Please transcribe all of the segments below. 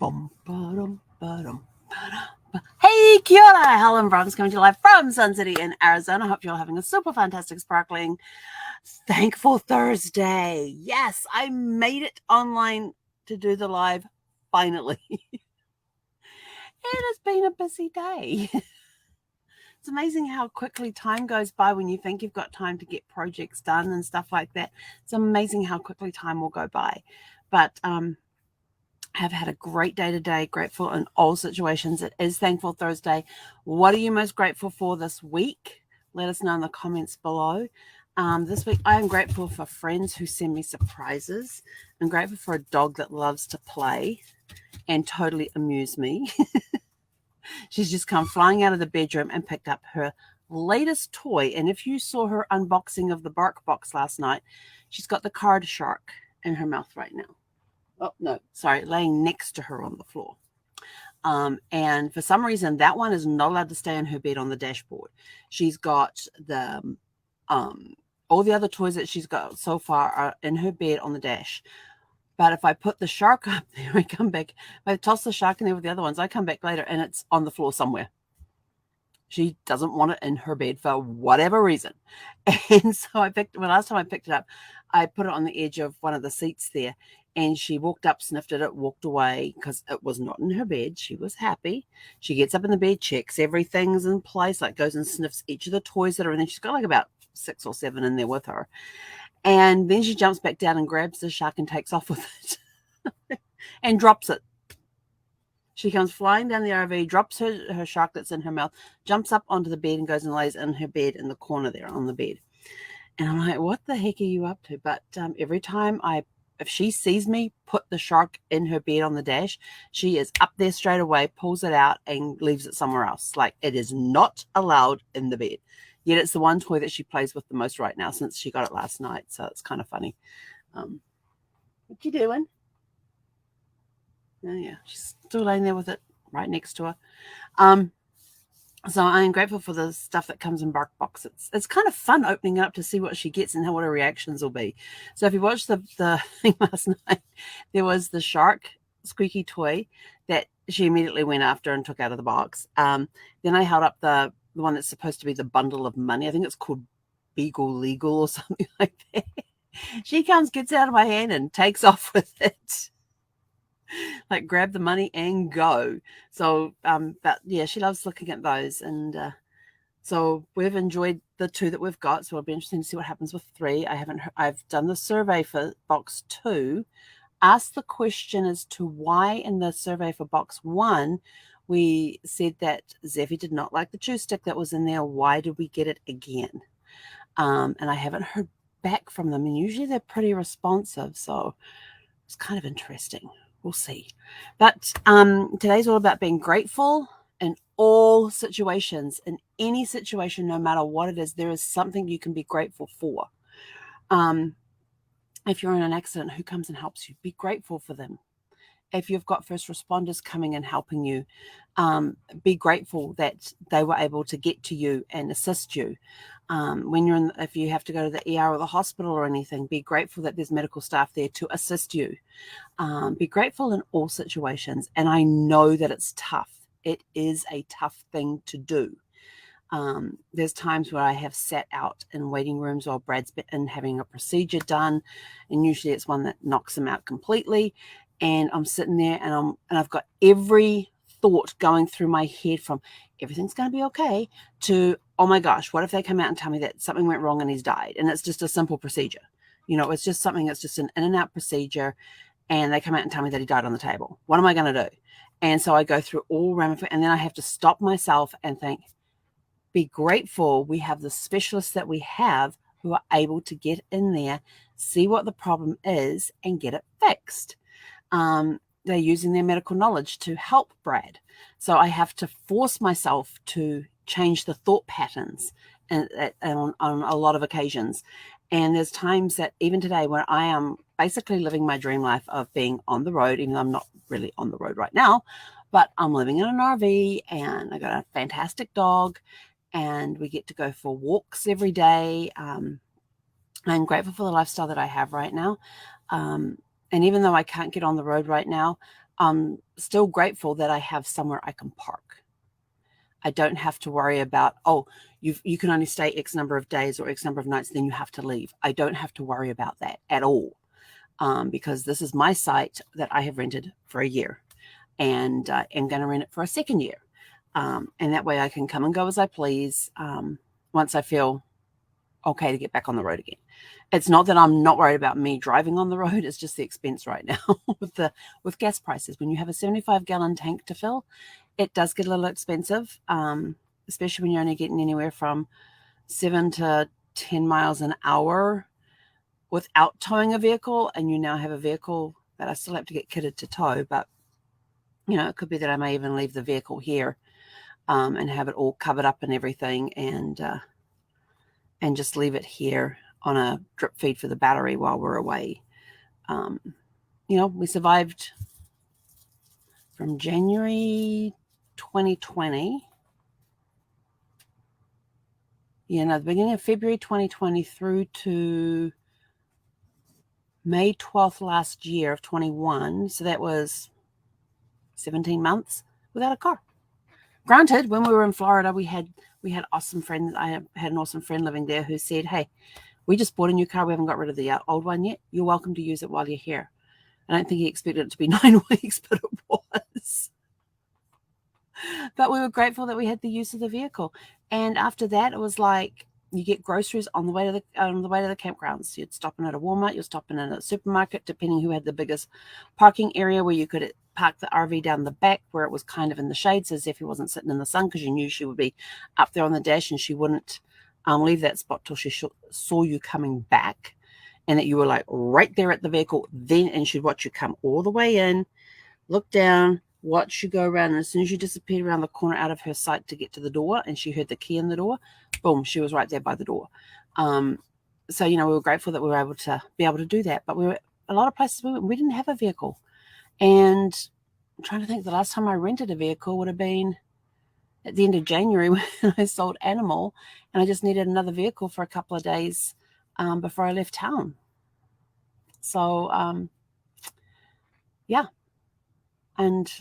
Bum, ba-dum, ba-dum, ba-dum. Hey, kia ora, Helen Brahms coming to you live from Sun City in Arizona. I hope you're all having a super fantastic, sparkling, thankful Thursday. Yes, I made it online to do the live finally. It has been a busy day. It's amazing how quickly time goes by when you think you've got time to get projects done and stuff like that. It's amazing how quickly time will go by. But have had a great day today, grateful in all situations. It is Thankful Thursday. What are you most grateful for this week? Let us know in the comments below. This week, I am grateful for friends who send me surprises. I'm grateful for a dog that loves to play and totally amuse me. She's just come flying out of the bedroom and picked up her latest toy. And if you saw her unboxing of the bark box last night, she's got the card shark in her mouth right now. Oh, no, sorry, laying next to her on the floor. And for some reason, that one is not allowed to stay in her bed on the dashboard. She's got the all the other toys that she's got so far are in her bed on the dash. But if I put the shark up there, I come back. If I toss the shark in there with the other ones, I come back later and it's on the floor somewhere. She doesn't want it in her bed for whatever reason. And so last time I picked it up, I put it on the edge of one of the seats there. And she walked up, sniffed at it, walked away because it was not in her bed. She was happy. She gets up in the bed, checks everything's in place, like goes and sniffs each of the toys that are in there. She's got like about 6 or 7 in there with her. And then she jumps back down and grabs the shark and takes off with it and drops it. She comes flying down the RV, drops her shark that's in her mouth, jumps up onto the bed and goes and lays in her bed in the corner there on the bed. And I'm like, what the heck are you up to? But every time if she sees me put the shark in her bed on the dash, she is up there straight away, pulls it out and leaves it somewhere else. Like it is not allowed in the bed. Yet it's the one toy that she plays with the most right now since she got it last night. So it's kind of funny. What you doing? Oh, yeah, she's still laying there with it right next to her. So I am grateful for the stuff that comes in bark box. It's kind of fun opening it up to see what she gets and what her reactions will be. So if you watched the thing last night, there was the shark squeaky toy that she immediately went after and took out of the box. Then I held up the one that's supposed to be the bundle of money. I think it's called Beagle Legal or something like that. She comes, gets out of my hand and takes off with it. Like grab the money and go. So but yeah, she loves looking at those. And so we've enjoyed the 2 that we've got. So it'll be interesting to see what happens with 3. I've done the survey for box 2. Asked the question as to why in the survey for box 1 we said that Zeffy did not like the chew stick that was in there. Why did we get it again? And I haven't heard back from them, and usually they're pretty responsive, so it's kind of interesting. We'll see. But today's all about being grateful in all situations. In any situation, no matter what it is, there is something you can be grateful for. If you're in an accident, who comes and helps you? Be grateful for them. If you've got first responders coming and helping you, be grateful that they were able to get to you and assist you. If you have to go to the ER or the hospital or anything, be grateful that there's medical staff there to assist you. Be grateful in all situations. And I know that it's tough. It is a tough thing to do. There's times where I have sat out in waiting rooms while Brad's been having a procedure done, and usually it's one that knocks him out completely. And I'm sitting there and I've got every thought going through my head from everything's going to be okay to, oh my gosh, what if they come out and tell me that something went wrong and he's died? And it's just a simple procedure. It's just something that's just an in and out procedure. And they come out and tell me that he died on the table. What am I going to do? And so I go through all ramifications, and then I have to stop myself and think, be grateful we have the specialists that we have who are able to get in there, see what the problem is, and get it fixed. They're using their medical knowledge to help Brad. So I have to force myself to change the thought patterns on a lot of occasions. And there's times that even today when I am basically living my dream life of being on the road, even though I'm not really on the road right now, but I'm living in an RV and I got a fantastic dog and we get to go for walks every day. I'm grateful for the lifestyle that I have right now. And even though I can't get on the road right now, I'm still grateful that I have somewhere I can park. I don't have to worry about, oh, you can only stay X number of days or X number of nights, then you have to leave. I don't have to worry about that at all, because this is my site that I have rented for a year, and am going to rent it for a second year. And that way I can come and go as I please once I feel okay to get back on the road again. It's not that I'm not worried about me driving on the road. It's just the expense right now with gas prices. When you have a 75-gallon tank to fill, it does get a little expensive, especially when you're only getting anywhere from 7 to 10 miles an hour without towing a vehicle, and you now have a vehicle that I still have to get kitted to tow. But, it could be that I may even leave the vehicle here and have it all covered up and everything, and just leave it here on a drip feed for the battery while we're away. We survived from January 2020, the beginning of February 2020 through to May 12th last year of 21. So that was 17 months without a car. Granted, when we were in Florida, we had awesome friends. I had an awesome friend living there who said, hey, we just bought a new car. We haven't got rid of the old one yet. You're welcome to use it while you're here. I don't think he expected it to be 9 weeks, but it was. But we were grateful that we had the use of the vehicle. And after that, it was like you get groceries on the way to the campgrounds. You'd stop in at a Walmart, you're stopping in a supermarket, depending who had the biggest parking area, where you could park the RV down the back where it was kind of in the shade, so as if he wasn't sitting in the sun, because you knew she would be up there on the dash and she wouldn't leave that spot till she saw you coming back, and that you were like right there at the vehicle then, and she'd watch you come all the way in, look down, watch you go around, and as soon as you disappeared around the corner out of her sight to get to the door and she heard the key in the door, boom, she was right there by the door. So we were grateful that we were able to do that. But we were a lot of places we didn't have a vehicle, and I'm trying to think, the last time I rented a vehicle would have been at the end of January when I sold Animal, and I just needed another vehicle for a couple of days before I left town. So yeah. And,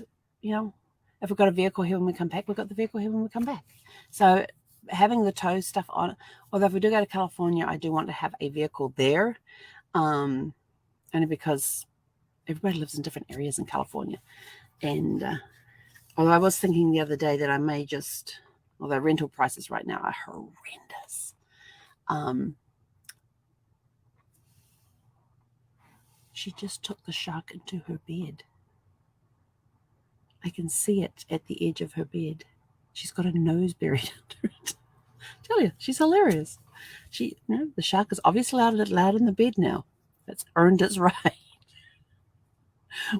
if we've got a vehicle here when we come back, we've got the vehicle here when we come back. So having the tow stuff on, although if we do go to California, I do want to have a vehicle there, only because everybody lives in different areas in California. And although I was thinking the other day that I may although rental prices right now are horrendous, she just took the shark into her bed. I can see it at the edge of her bed. She's got her nose buried under it. I tell you, she's hilarious. The shark is obviously loud in the bed now. That's earned its right.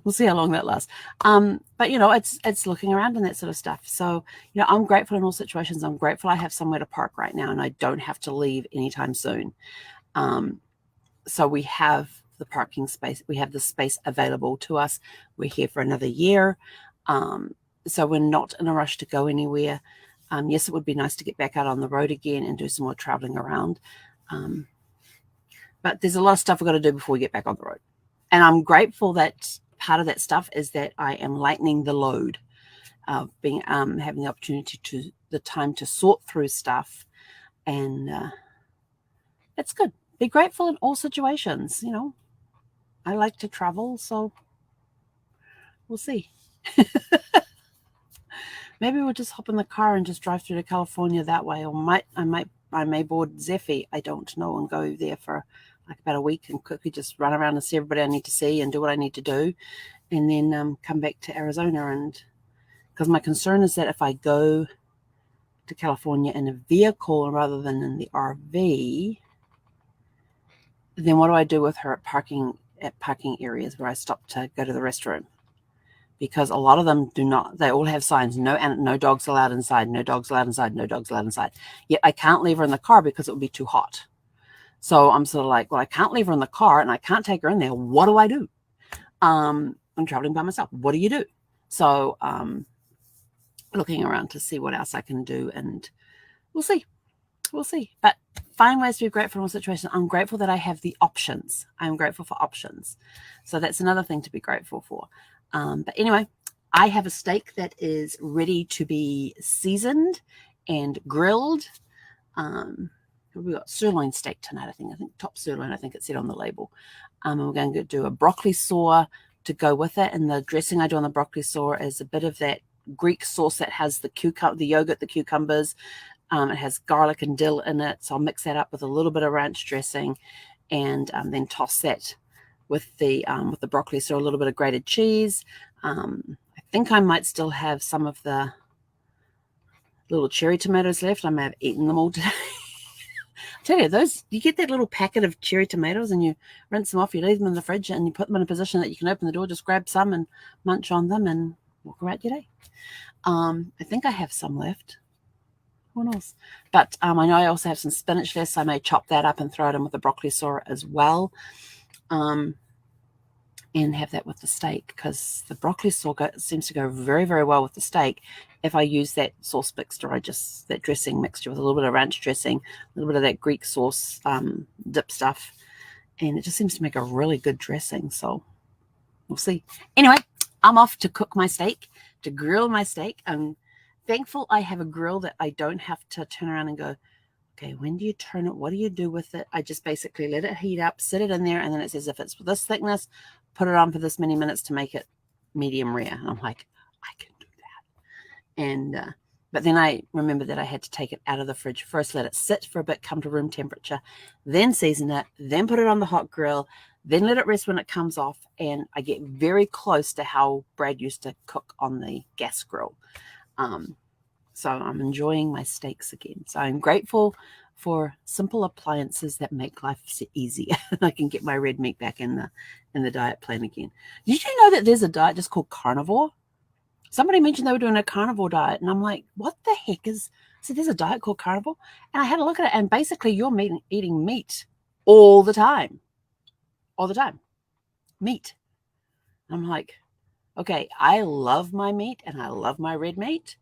We'll see how long that lasts. But it's looking around and that sort of stuff. So, I'm grateful in all situations. I'm grateful I have somewhere to park right now, and I don't have to leave anytime soon. So we have the parking space. We have the space available to us. We're here for another year. So we're not in a rush to go anywhere. Yes, it would be nice to get back out on the road again and do some more traveling around. But there's a lot of stuff we've got to do before we get back on the road. And I'm grateful that part of that stuff is that I am lightening the load of having the opportunity the time to sort through stuff. And it's good. Be grateful in all situations. I like to travel, so we'll see. Maybe we'll just hop in the car and just drive through to California that way, or I may board Zephy, I don't know, and go there for like about a week and quickly just run around and see everybody I need to see and do what I need to do, and then come back to Arizona. And because my concern is that if I go to California in a vehicle rather than in the RV, then what do I do with her at parking areas where I stop to go to the restroom? Because a lot of them do not. They all have signs: no dogs allowed inside, no dogs allowed inside, no dogs allowed inside. Yet I can't leave her in the car because it would be too hot. So I'm sort of like, well, I can't leave her in the car and I can't take her in there. What do I do? I'm traveling by myself. What do you do? So looking around to see what else I can do, and we'll see. But find ways to be grateful in all situations. I'm grateful that I have the options. I'm grateful for options. So that's another thing to be grateful for. But anyway, I have a steak that is ready to be seasoned and grilled. We've got sirloin steak tonight, I think top sirloin, I think it said on the label. And we're going to do a broccoli sauce to go with it. And the dressing I do on the broccoli sauce is a bit of that Greek sauce that has the yogurt, the cucumbers. It has garlic and dill in it. So I'll mix that up with a little bit of ranch dressing and then toss that with the broccoli sauce, a little bit of grated cheese. I think I might still have some of the little cherry tomatoes left. I may have eaten them all today. I tell you, you get that little packet of cherry tomatoes and you rinse them off, you leave them in the fridge and you put them in a position that you can open the door, just grab some and munch on them and walk about your day. I think I have some left. Who knows? But I know I also have some spinach left, so I may chop that up and throw it in with the broccoli sauce as well. And have that with the steak, because the broccoli sauce seems to go very, very well with the steak if I use that sauce mixture, that dressing mixture with a little bit of ranch dressing, a little bit of that Greek sauce dip stuff, and it just seems to make a really good dressing. So we'll see. Anyway, I'm off to cook my steak, to grill my steak. I'm thankful I have a grill that I don't have to turn around and go, okay, when do you turn it? What do you do with it? I just basically let it heat up, sit it in there, and then it says if it's this thickness, put it on for this many minutes to make it medium rare. And I'm like, I can do that. And but then I remembered that I had to take it out of the fridge first, let it sit for a bit, come to room temperature, then season it, then put it on the hot grill, then let it rest when it comes off. And I get very close to how Brad used to cook on the gas grill. So I'm enjoying my steaks again. So I'm grateful for simple appliances that make life easier. I can get my red meat back in the diet plan again. Did you know that there's a diet just called carnivore? Somebody mentioned they were doing a carnivore diet, and I'm like, what the heck is? So there's a diet called carnivore, and I had a look at it, and basically you're eating meat all the time, meat. I'm like, okay, I love my meat and I love my red meat,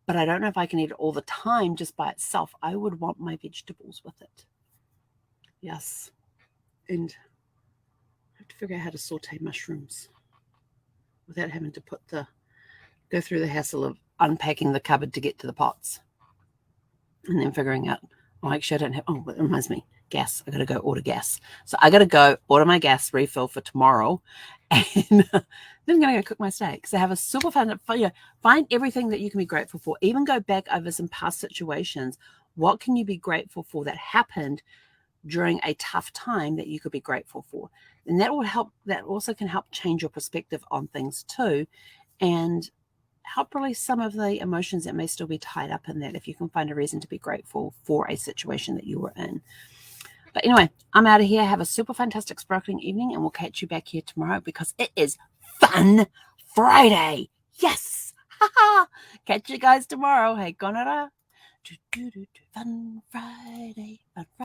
but I don't know if I can eat it all the time just by itself. I would want my vegetables with it. Yes. And I have to figure out how to saute mushrooms without having to go through the hassle of unpacking the cupboard to get to the pots. And then figuring out, actually I don't have, it reminds me, gas. I got to go order gas. So I got to go order my gas refill for tomorrow. And then I'm going to go cook my steak. So have a super fun, find everything that you can be grateful for. Even go back over some past situations. What can you be grateful for that happened during a tough time that you could be grateful for? And that will help. That also can help change your perspective on things too, and help release some of the emotions that may still be tied up in that, if you can find a reason to be grateful for a situation that you were in. But anyway, I'm out of here. Have a super fantastic sparkling evening, and we'll catch you back here tomorrow because it is Fun Friday. Yes. Catch you guys tomorrow. Hey, konara. Fun Friday. Fun Friday.